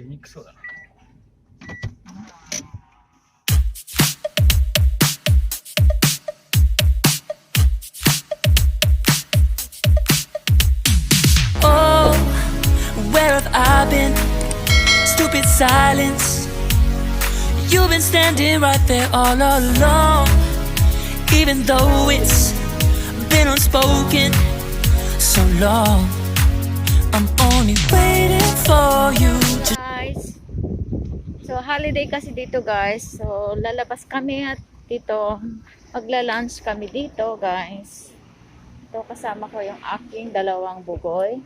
にくそうだな。Oh, where have I been? Stupid silence. You've been standing right there all along. Even though it's been unspoken so long, I'm only waiting for you to. Guys, so holiday kasi dito guys, so lalabas kami at dito magla-lunch kami dito guys. Ito kasama ko yung aking dalawang bugoy,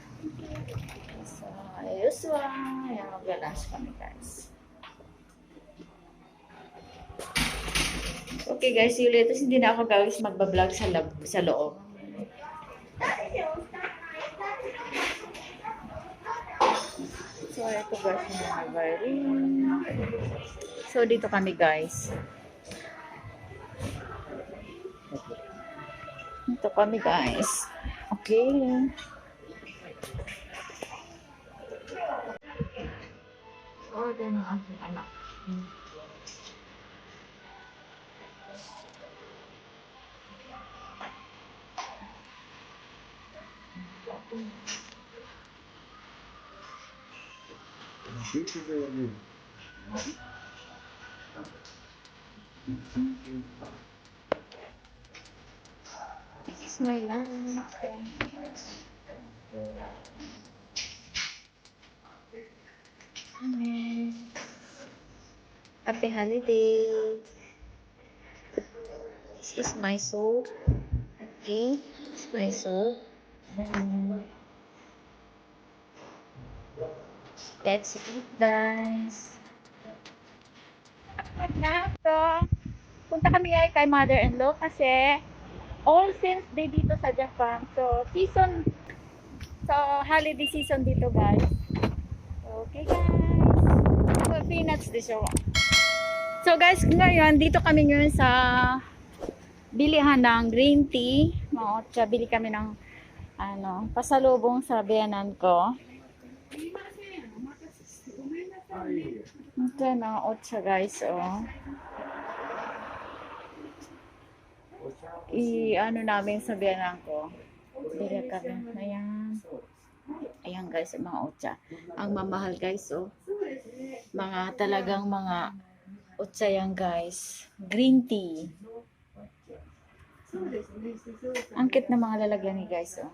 so usual, ayan, magla-lunch kami guys. Okay guys, see you later. Hindi na ako guys magbablog sa loob. So, ito guys yung mga violin. So, dito kami guys. Dito kami guys. Okay. Order ng aking anak. This is my lunch. Happy holiday. This is my soup. Okay, this is my soup. That's it, guys. Punta kami ay kay mother-in-law kasi all since day dito sa Japan. So, holiday season dito, guys. Okay, guys. So, peanuts this one. So, guys, ngayon, dito kami ngayon sa bilihan ng green tea. Mga bili kami ng pasalubong sa biyanan ko. Ito na otsa guys, oh. Namin sa biyanan ko. Bili kami. Ayan. Ayan guys, mga otsa. Ang mamahal guys, oh. Talagang mga otsa yan guys. Green tea. Ang cute na mga lalagyan ni guys, oh.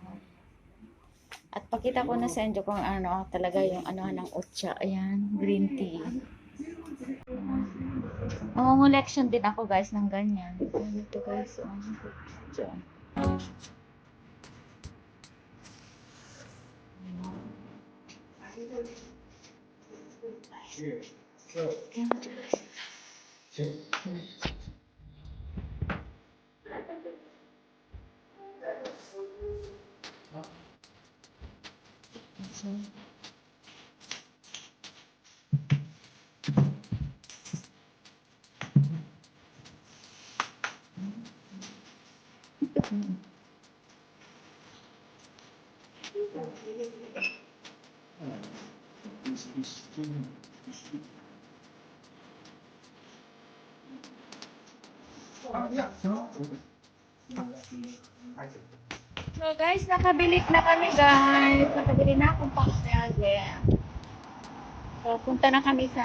At pakita ko na sa inyo kung talaga yung ng otsa. Ayan, green tea. Collection din ako guys ng ganyan. Ito guys, oh. Diyan. So guys, nakabili na kami guys. Nakabili na akong pakasaya. So punta na kami sa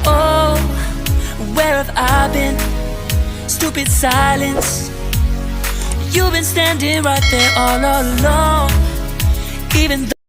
Oh, where have I been? Stupid silence. You've been standing right there all along, even though